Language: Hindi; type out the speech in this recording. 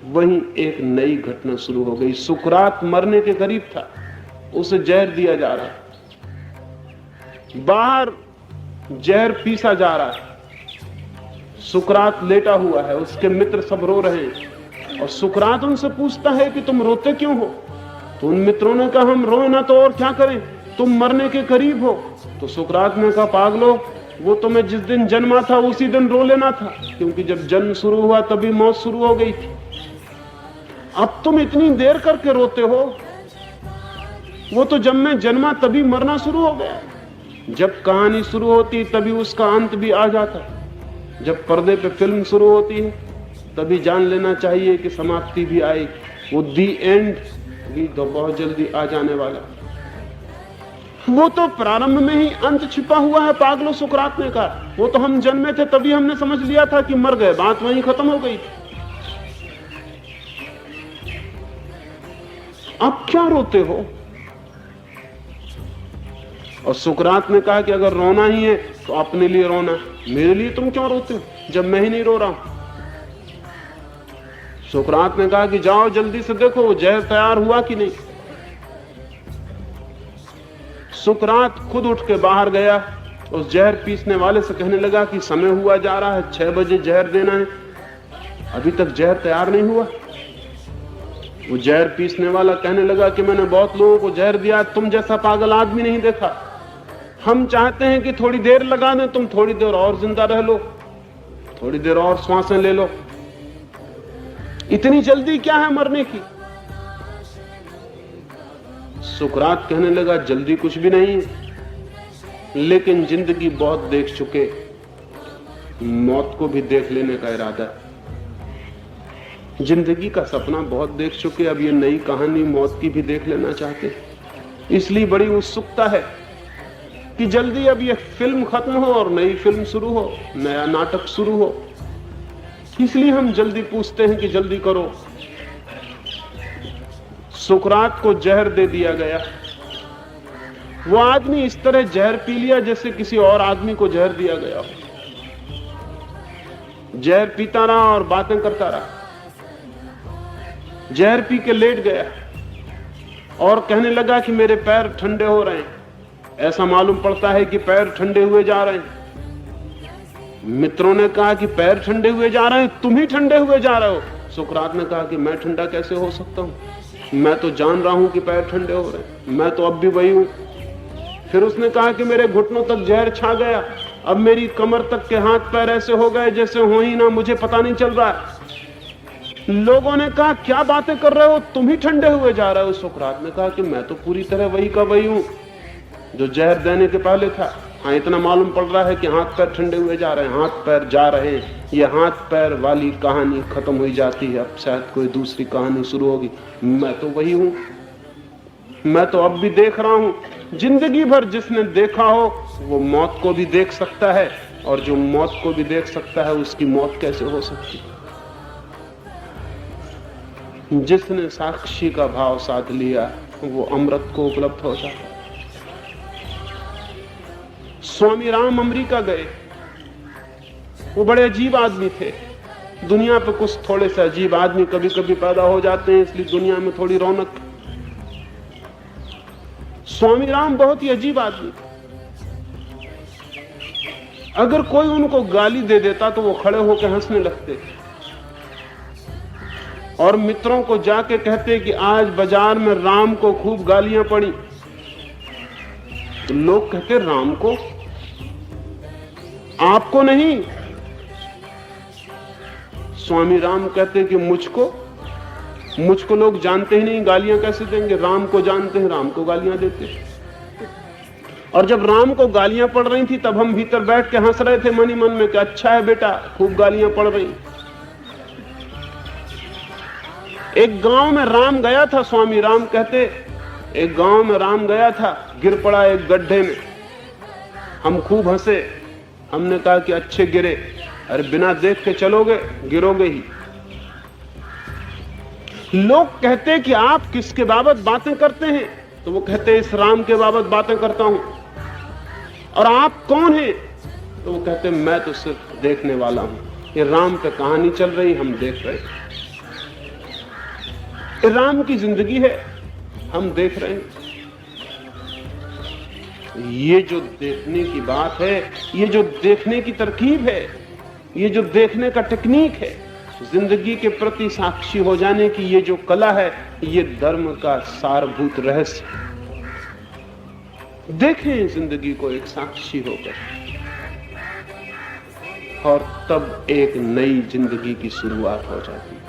वहीं एक नई घटना शुरू हो गई। सुकरात मरने के करीब था, उसे जहर दिया जा रहा है, बाहर जहर पीसा जा रहा है। सुकरात लेटा हुआ है, उसके मित्र सब रो रहे हैं और सुकरात उनसे पूछता है कि तुम रोते क्यों हो? तो उन मित्रों ने कहा हम रोए ना तो और क्या करें, तुम मरने के करीब हो। तो सुकरात ने कहा पागलो, वो तो मैं जिस दिन जन्मा था उसी दिन रो लेना था, क्योंकि जब जन्म शुरू हुआ तभी मौत शुरू हो गई थी। अब तुम इतनी देर करके रोते हो, वो तो जब मैं जन्मा तभी मरना शुरू हो गया। जब कहानी शुरू होती तभी उसका अंत भी आ जाता। जब पर्दे पे फिल्म शुरू होती है तभी जान लेना चाहिए कि समाप्ति भी आएगी। वो दी एंड भी तो बहुत जल्दी आ जाने वाला। वो तो प्रारंभ में ही अंत छिपा हुआ है। पागलो, सुकरात ने कहा, वो तो हम जन्मे थे तभी हमने समझ लिया था कि मर गए, बात वहीं खत्म हो गई। अब क्या रोते हो? और सुकरात ने कहा कि अगर रोना ही है तो अपने लिए रोना, मेरे लिए तुम क्यों रोते हो जब मैं ही नहीं रो रहा हूं? सुकरात ने कहा कि जाओ जल्दी से देखो वो जहर तैयार हुआ कि नहीं। सुकरात खुद उठ के बाहर गया, उस जहर पीसने वाले से कहने लगा कि समय हुआ जा रहा है, 6 बजे जहर देना है, अभी तक जहर तैयार नहीं हुआ। वो जहर पीसने वाला कहने लगा कि मैंने बहुत लोगों को जहर दिया, तुम जैसा पागल आदमी नहीं देखा। हम चाहते हैं कि थोड़ी देर लगा दें, तुम थोड़ी देर और जिंदा रह लो, थोड़ी देर और श्वासें ले लो, इतनी जल्दी क्या है मरने की? सुकरात कहने लगा जल्दी कुछ भी नहीं, लेकिन जिंदगी बहुत देख चुके, मौत को भी देख लेने का इरादा। जिंदगी का सपना बहुत देख चुके, अब ये नई कहानी मौत की भी देख लेना चाहते। इसलिए बड़ी उत्सुकता है कि जल्दी अब ये फिल्म खत्म हो और नई फिल्म शुरू हो, नया नाटक शुरू हो। इसलिए हम जल्दी पूछते हैं कि जल्दी करो। सुकरात को जहर दे दिया गया। वो आदमी इस तरह जहर पी लिया जैसे किसी और आदमी को जहर दिया गया हो। जहर पीता रहा और बातें करता रहा। जहर पी के लेट गया और कहने लगा कि मेरे पैर ठंडे हो रहे हैं, ऐसा मालूम पड़ता है कि पैर ठंडे हुए जा रहे हैं। मित्रों ने कहा कि पैर ठंडे हुए जा रहे हैं, तुम ही ठंडे हुए जा रहे हो। सुकरात ने कहा कि मैं ठंडा कैसे हो सकता हूं, मैं तो जान रहा हूं कि पैर ठंडे हो रहे हैं, मैं तो अब भी वही हूं। फिर उसने कहा कि मेरे घुटनों तक जहर छा गया, अब मेरी कमर तक के हाथ पैर ऐसे हो गए जैसे हो ही ना, मुझे पता नहीं चल रहा है। लोगों ने कहा क्या बातें कर रहे हो, तुम ही ठंडे हुए जा रहे हो। सुकरात ने कहा कि मैं तो पूरी तरह वही का वही हूं जो जहर देने के पहले था। हाँ, इतना मालूम पड़ रहा है कि हाथ पैर ठंडे हुए जा रहे हैं, हाथ पैर जा रहे हैं। ये हाथ पैर वाली कहानी खत्म हुई जाती है, अब शायद कोई दूसरी कहानी शुरू होगी। मैं तो वही हूं, मैं तो अब भी देख रहा हूं। जिंदगी भर जिसने देखा हो वो मौत को भी देख सकता है, और जो मौत को भी देख सकता है उसकी मौत कैसे हो सकती? जिसने साक्षी का भाव साध लिया वो अमृत को उपलब्ध हो जाता। स्वामी राम अमेरिका गए, वो बड़े अजीब आदमी थे। दुनिया पे कुछ थोड़े से अजीब आदमी कभी कभी पैदा हो जाते हैं, इसलिए दुनिया में थोड़ी रौनक। स्वामी राम बहुत ही अजीब आदमी थे। अगर कोई उनको गाली दे देता तो वो खड़े होकर हंसने लगते और मित्रों को जाके कहते कि आज बाजार में राम को खूब गालियां पड़ी। तो लोग कहते राम को, आपको नहीं। स्वामी राम कहते कि मुझको लोग जानते ही नहीं, गालियां कैसे देंगे? राम को जानते हैं, राम को गालियां देते। और जब राम को गालियां पड़ रही थी तब हम भीतर बैठ के हंस रहे थे मन ही मन में कि अच्छा है बेटा, खूब गालियां पड़ रही। एक गांव में राम गया था, स्वामी राम कहते एक गांव में राम गया था, गिर पड़ा एक गड्ढे में। हम खूब हंसे, हमने कहा कि अच्छे गिरे। अरे बिना देख के चलोगे गिरोगे ही। लोग कहते कि आप किसके बाबत बातें करते हैं? तो वो कहते इस राम के बाबत बातें करता हूं। और आप कौन हैं? तो वो कहते मैं तो सिर्फ देखने वाला हूं, ये राम पे कहानी चल रही, हम देख रहे। राम की जिंदगी है, हम देख रहे हैं। ये जो देखने की बात है, ये जो देखने की तरकीब है, ये जो देखने का टेक्निक है, जिंदगी के प्रति साक्षी हो जाने की ये जो कला है, ये धर्म का सारभूत रहस्य। देखें जिंदगी को एक साक्षी होकर, और तब एक नई जिंदगी की शुरुआत हो जाती है।